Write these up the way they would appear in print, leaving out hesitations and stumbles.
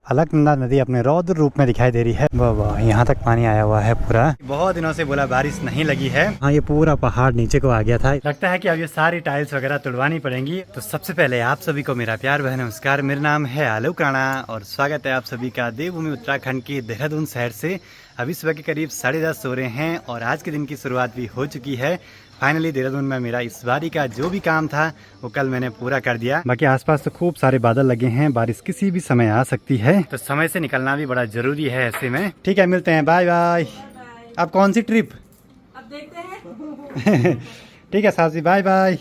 अलकनंदा नदी अपने रौद्र रूप में दिखाई दे रही है। वाह, यहाँ तक पानी आया हुआ है पूरा। बहुत दिनों से बोला बारिश नहीं लगी है। हाँ, ये पूरा पहाड़ नीचे को आ गया था। लगता है कि अब ये सारी टाइल्स वगैरह तुड़वानी पड़ेंगी। तो सबसे पहले आप सभी को मेरा प्यार भरा नमस्कार। मेरा नाम है आलोक राणा और स्वागत है आप सभी का देवभूमि उत्तराखंड के देहरादून शहर से। अभी सुबह के करीब 10:30 हो रहे हैं और आज के दिन की शुरुआत भी हो चुकी है। फाइनली देहरादून में मेरा इस बारी का जो भी काम था वो कल मैंने पूरा कर दिया। बाकी आसपास तो खूब सारे बादल लगे हैं, बारिश किसी भी समय आ सकती है, तो समय से निकलना भी बड़ा जरूरी है ऐसे में। ठीक है, मिलते हैं, बाय बाय। अब कौन सी ट्रिप अब देखते हैं। ठीक है साहब जी, बाय बाय।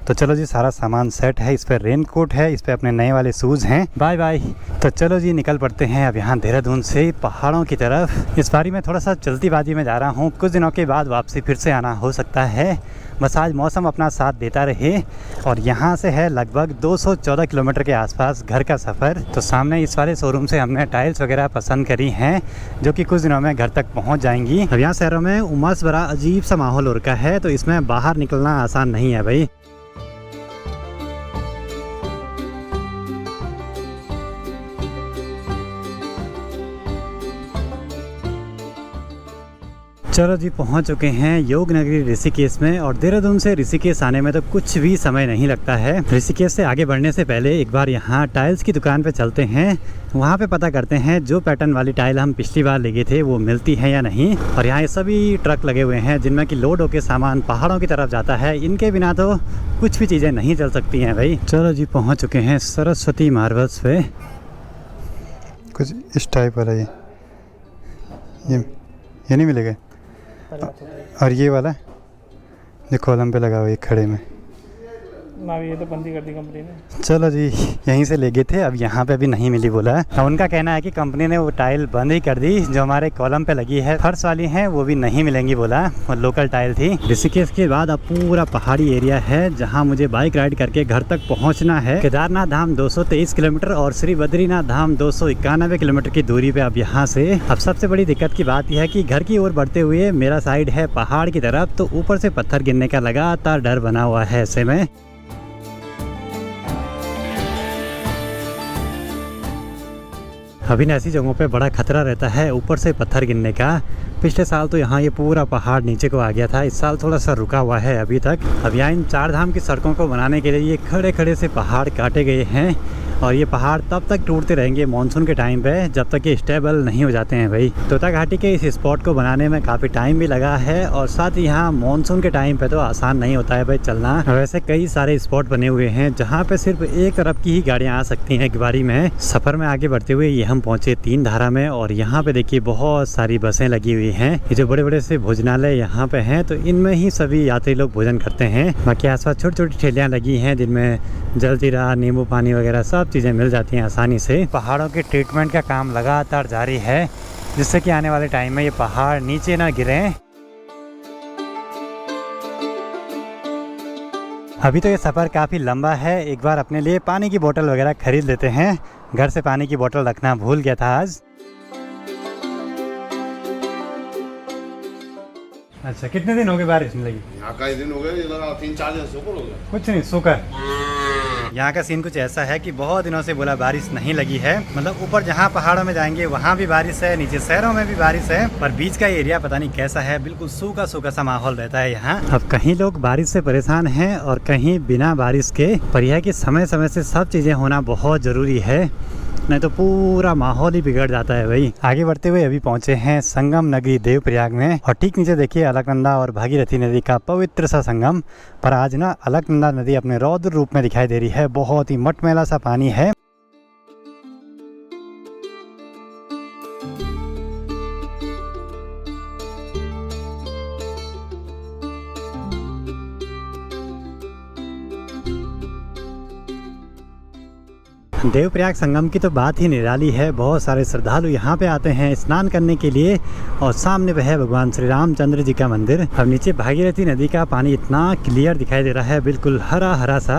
तो चलो जी, सारा सामान सेट है। इस पे रेनकोट है, इस पे अपने नए वाले शूज़ हैं। Bye bye. तो चलो जी, निकल पड़ते हैं अब यहाँ देहरादून से पहाड़ों की तरफ। इस बारी मैं थोड़ा सा जल्दीबाजी में जा रहा हूँ, कुछ दिनों के बाद वापसी फिर से आना हो सकता है। बस आज मौसम अपना साथ देता रहे। और यहाँ से है लगभग 214 किलोमीटर के आसपास घर का सफ़र। तो सामने इस वाले शोरूम से हमने टाइल्स वगैरह पसंद करी हैं जो कि कुछ दिनों में घर तक पहुँच जाएंगी। अब यहाँ शहरों में उमस भरा अजीब सा माहौल हो रखा है, तो इसमें बाहर निकलना आसान नहीं है भाई। चलो जी, पहुंच चुके हैं योग नगरी ऋषिकेश में। और देहरादून से ऋषिकेश आने में तो कुछ भी समय नहीं लगता है। ऋषिकेश से आगे बढ़ने से पहले एक बार यहाँ टाइल्स की दुकान पे चलते हैं, वहाँ पे पता करते हैं जो पैटर्न वाली टाइल हम पिछली बार ले गए थे वो मिलती है या नहीं। और यहाँ ये सभी ट्रक लगे हुए हैं जिनमें कि लोड होके सामान पहाड़ों की तरफ जाता है। इनके बिना तो कुछ भी चीज़ें नहीं चल सकती हैं भाई। चलो जी, पहुँच चुके हैं सरस्वती मार्बल्स पे। कुछ इस टाइप वाला ये नहीं मिलेगा। और ये वाला जो कॉलम पे लगा हुआ है खड़े में ना, ये तो बंदी कर दी कंपनी ने। चलो जी, यहीं से ले गए थे, अब यहाँ पे भी नहीं मिली बोला। अब उनका कहना है कि कंपनी ने वो टाइल बंद ही कर दी। जो हमारे कॉलम पे लगी है फर्श वाली हैं वो भी नहीं मिलेंगी बोला, और लोकल टाइल थी। ऋषिकेश के बाद अब पूरा पहाड़ी एरिया है जहाँ मुझे बाइक राइड करके घर तक पहुँचना है। केदारनाथ धाम 223 किलोमीटर और श्री बद्रीनाथ धाम 291 किलोमीटर की दूरी पे अब यहाँ से। अब सबसे बड़ी दिक्कत की बात यह है कि घर की ओर बढ़ते हुए मेरा साइड है पहाड़ की तरफ, तो ऊपर से पत्थर गिरने का लगातार डर बना हुआ है ऐसे में। अभी ऐसी जगहों पे बड़ा खतरा रहता है ऊपर से पत्थर गिरने का। पिछले साल तो यहाँ ये पूरा पहाड़ नीचे को आ गया था, इस साल थोड़ा सा रुका हुआ है अभी तक। अब यहाँ इन 4 धाम की सड़कों को बनाने के लिए ये खड़े खड़े से पहाड़ काटे गए हैं, और ये पहाड़ तब तक टूटते रहेंगे मानसून के टाइम पे जब तक ये स्टेबल नहीं हो जाते हैं भाई। तोता घाटी के इस स्पॉट को बनाने में काफ़ी टाइम भी लगा है, और साथ ही यहाँ मानसून के टाइम पे तो आसान नहीं होता है भाई चलना। वैसे कई सारे स्पॉट बने हुए हैं जहाँ पे सिर्फ एक तरफ की ही गाड़ियाँ आ सकती हैं एक बारी में। सफ़र में आगे बढ़ते हुए ये हम पहुँचे 3 धारा में, और यहाँ पे देखिए बहुत सारी बसें लगी हुई हैं। ये जो बड़े बड़े से भोजनालय यहाँ पे हैं, तो इनमें ही सभी यात्री लोग भोजन करते हैं। बाकी आसपास छोटी छोटी ठेलियाँ लगी हैं जिनमें जलजीरा, नींबू पानी वगैरह सब चीज़ें मिल जाती हैं आसानी से। पहाड़ों के ट्रीटमेंट का काम लगातार जारी है, जिससे कि आने वाले टाइम में ये पहाड़ नीचे ना गिरें। अभी तो ये सफ़र काफ़ी लंबा है, एक बार अपने लिए पानी की बोतल वगैरह खरीद लेते हैं। घर से पानी की बोतल रखना भूल गया था आज। अच्छा, कितने दिन हो गए बारिश नहीं लगी? यहाँ कई दिन हो गए, ये लगा 3-4 दिन से ऊपर हो गया। कुछ नहीं, सूखा। यहाँ का सीन कुछ ऐसा है कि बहुत दिनों से बोला बारिश नहीं लगी है। मतलब ऊपर जहाँ पहाड़ों में जाएंगे वहाँ भी बारिश है, नीचे शहरों में भी बारिश है, पर बीच का एरिया पता नहीं कैसा है, बिल्कुल सूखा सूखा सा माहौल रहता है यहाँ। अब कहीं लोग बारिश से परेशान हैं और कहीं बिना बारिश के, पर यह कि समय समय से सब चीज़ें होना बहुत ज़रूरी है, नहीं तो पूरा माहौल ही बिगड़ जाता है भाई। आगे बढ़ते हुए अभी पहुंचे हैं संगम नगरी देवप्रयाग में, और ठीक नीचे देखिए अलकनंदा और भागीरथी नदी का पवित्र सा संगम। पर आज ना अलकनंदा नदी अपने रौद्र रूप में दिखाई दे रही है, बहुत ही मटमैला सा पानी है। देवप्रयाग संगम की तो बात ही निराली है। बहुत सारे श्रद्धालु यहाँ पे आते हैं स्नान करने के लिए, और सामने वह है भगवान श्री रामचंद्र जी का मंदिर। अब नीचे भागीरथी नदी का पानी इतना क्लियर दिखाई दे रहा है, बिल्कुल हरा हरा सा।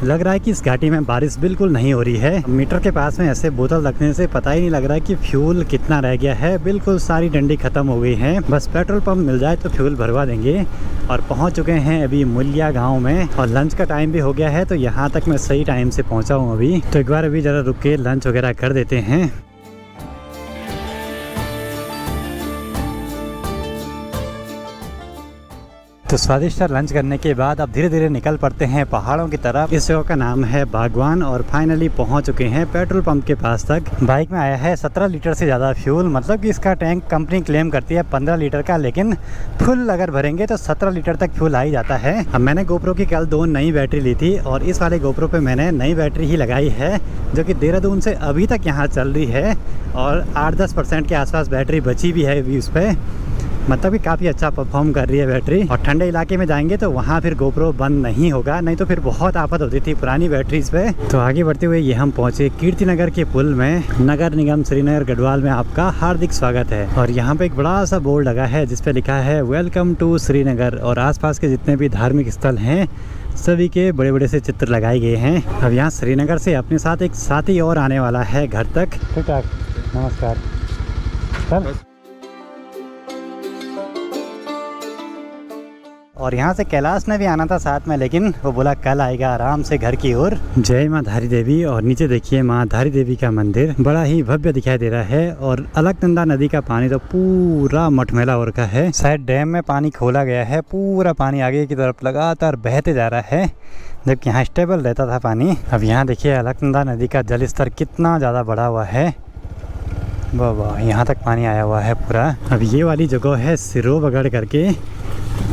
लग रहा है कि इस घाटी में बारिश बिल्कुल नहीं हो रही है। मीटर के पास में ऐसे बोतल रखने से पता ही नहीं लग रहा है कि फ्यूल कितना रह गया है। बिल्कुल सारी डंडी खत्म हो गई है, बस पेट्रोल पंप मिल जाए तो फ्यूल भरवा देंगे। और पहुंच चुके हैं अभी मुलिया गांव में, और लंच का टाइम भी हो गया है, तो यहाँ तक मैं सही टाइम से पहुँचा हूँ अभी। तो एक बार अभी ज़रा रुक के लंच वगैरह कर देते हैं। तो स्वादिष्ट लंच करने के बाद अब धीरे धीरे निकल पड़ते हैं पहाड़ों की तरफ। इस जगह का नाम है बागवान और फाइनली पहुंच चुके हैं पेट्रोल पंप के पास तक। बाइक में आया है 17 लीटर से ज़्यादा फ्यूल, मतलब कि इसका टैंक कंपनी क्लेम करती है 15 लीटर का, लेकिन फुल अगर भरेंगे तो 17 लीटर तक फ्यूल आ ही जाता है। अब मैंने गोप्रो की कल 2 नई बैटरी ली थी और इस वाले गोप्रो पे मैंने नई बैटरी ही लगाई है जो कि देहरादून से अभी तक यहाँ चल रही है और 8-10% के आसपास बैटरी बची भी है अभी उस पर, मतलब कि काफ़ी अच्छा परफॉर्म कर रही है बैटरी। और ठंडे इलाके में जाएंगे तो वहाँ फिर गोप्रो बंद नहीं होगा, नहीं तो फिर बहुत आफत होती थी पुरानी बैटरीज पे। तो आगे बढ़ते हुए ये हम पहुँचे कीर्ति नगर के पुल में। नगर निगम श्रीनगर गढ़वाल में आपका हार्दिक स्वागत है। और यहाँ पे एक बड़ा सा बोर्ड लगा है जिस पे लिखा है वेलकम टू श्रीनगर, और आसपास के जितने भी धार्मिक स्थल हैं सभी के बड़े बड़े से चित्र लगाए गए हैं। अब यहाँ श्रीनगर से अपने साथ एक साथी और आने वाला है घर तक। ठीक ठाक, नमस्कार सर। और यहाँ से कैलाश ने भी आना था साथ में, लेकिन वो बोला कल आएगा आराम से घर की ओर। जय माँ धारी देवी। और नीचे देखिए माँ धारी देवी का मंदिर बड़ा ही भव्य दिखाई दे रहा है। और अलकनंदा नदी का पानी तो पूरा मटमैला हो रखा है, शायद डैम में पानी खोला गया है, पूरा पानी आगे की तरफ लगातार बहते जा रहा है, जबकि यहाँ स्टेबल रहता था पानी। अब यहाँ देखिए अलकनंदा नदी का जल स्तर कितना ज़्यादा बढ़ा हुआ है, वाह वाह, यहाँ तक पानी आया हुआ है पूरा। अब ये वाली जगह है सिरोबगढ़ करके,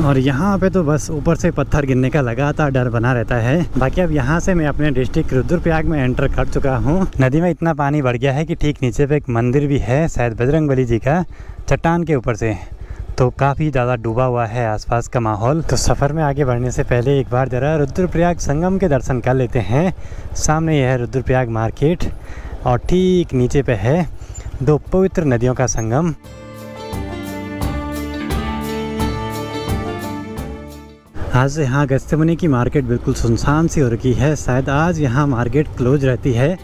और यहाँ पे तो बस ऊपर से पत्थर गिरने का लगातार डर बना रहता है। बाकी अब यहाँ से मैं अपने डिस्ट्रिक्ट रुद्रप्रयाग में एंटर कर चुका हूँ। नदी में इतना पानी बढ़ गया है कि ठीक नीचे पे एक मंदिर भी है, शायद बजरंगबली जी का, चट्टान के ऊपर से, तो काफ़ी ज़्यादा डूबा हुआ है आसपास का माहौल। तो सफ़र में आगे बढ़ने से पहले एक बार ज़रा रुद्रप्रयाग संगम के दर्शन कर लेते हैं। सामने यह है रुद्रप्रयाग मार्केट और ठीक नीचे पे है 2 पवित्र नदियों का संगम। आज से यहाँ गस्तेमनी की मार्केट बिल्कुल सुनसान सी हो रखी है, शायद आज यहाँ मार्केट क्लोज रहती है।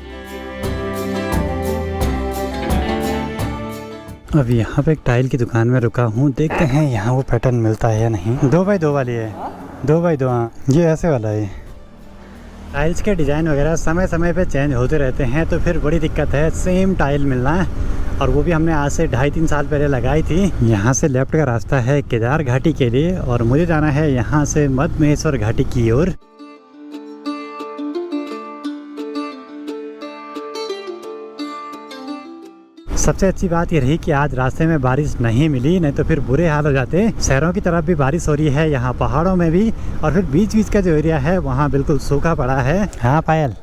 अब यहाँ पे एक टाइल की दुकान में रुका हूँ, देखते हैं यहाँ वो पैटर्न मिलता है या नहीं। 2x2 वाली है, 2x2, हाँ ये ऐसे वाला है। टाइल्स के डिज़ाइन वगैरह समय समय पे चेंज होते रहते हैं, तो फिर बड़ी दिक्कत है सेम टाइल मिलना, और वो भी हमने आज से 2.5-3 साल पहले लगाई थी। यहाँ से लेफ्ट का रास्ता है केदार घाटी के लिए और मुझे जाना है यहाँ से मद्महेश्वर घाटी की ओर। सबसे अच्छी बात ये रही कि आज रास्ते में बारिश नहीं मिली, नहीं तो फिर बुरे हाल हो जाते। शहरों की तरफ भी बारिश हो रही है, यहाँ पहाड़ों में भी, और फिर बीच बीच का जो एरिया है वहाँ बिल्कुल सूखा पड़ा है। हाँ पायल,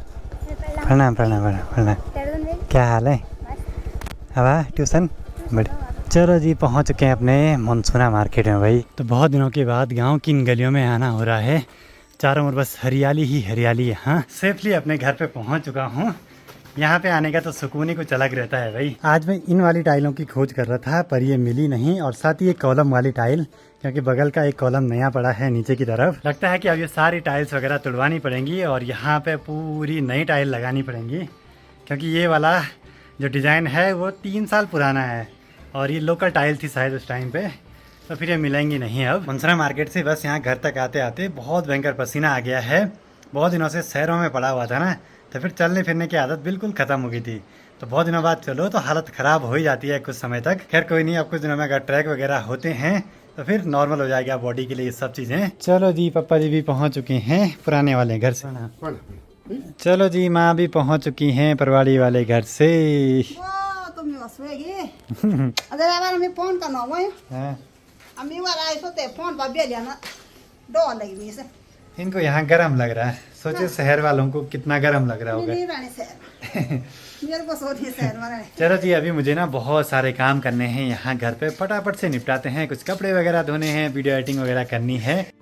प्रणाम प्रणाम प्रणाम, क्या हाल है? हवा ट्यूशन बड़े। चलो जी पहुँच चुके हैं अपने मनसूना मार्केट में भाई। तो बहुत दिनों के बाद गाँव की इन गलियों में आना हो रहा है, चारों ओर बस हरियाली ही हरियाली। यहाँ सेफली अपने घर पे पहुँच चुका हूँ। यहाँ पे आने का तो सुकून ही कुछ अलग रहता है भाई। आज मैं इन वाली टाइलों की खोज कर रहा था पर ये मिली नहीं, और साथ ही एक कॉलम वाली टाइल, क्योंकि बगल का एक कॉलम नया पड़ा है नीचे की तरफ। लगता है कि अब ये सारी टाइल्स वगैरह तुड़वानी पड़ेंगी और यहाँ पे पूरी नई टाइल लगानी पड़ेंगी, क्योंकि ये वाला जो डिज़ाइन है वो 3 साल पुराना है और ये लोकल टाइल थी शायद उस टाइम पे, तो फिर ये मिलेंगी नहीं। अब मनसूना मार्केट से बस यहाँ घर तक आते आते बहुत भयंकर पसीना आ गया है। बहुत दिनों से शहरों में पड़ा हुआ था ना, तो फिर चलने फिरने की आदत बिल्कुल ख़त्म हो गई थी, तो बहुत दिनों बाद चलो तो हालत ख़राब हो ही जाती है कुछ समय तक। खैर कोई नहीं, अब कुछ दिनों में अगर ट्रैक वगैरह होते हैं तो फिर नॉर्मल हो जाएगा बॉडी के लिए ये सब चीज़ें। चलो जी पापा जी भी पहुँच चुके हैं पुराने वाले घर से। चलो जी माँ भी पहुँच चुकी हैं परवाड़ी वाले घर से। फोन करना इनको यहाँ गर्म लग रहा है, सोचे शहर वालों को कितना गर्म लग रहा होगा। चलो जी अभी मुझे ना बहुत सारे काम करने हैं यहाँ घर पे, फटाफट से निपटाते हैं। कुछ कपड़े वगैरह धोने हैं, वीडियो एडिटिंग वगैरह करनी है।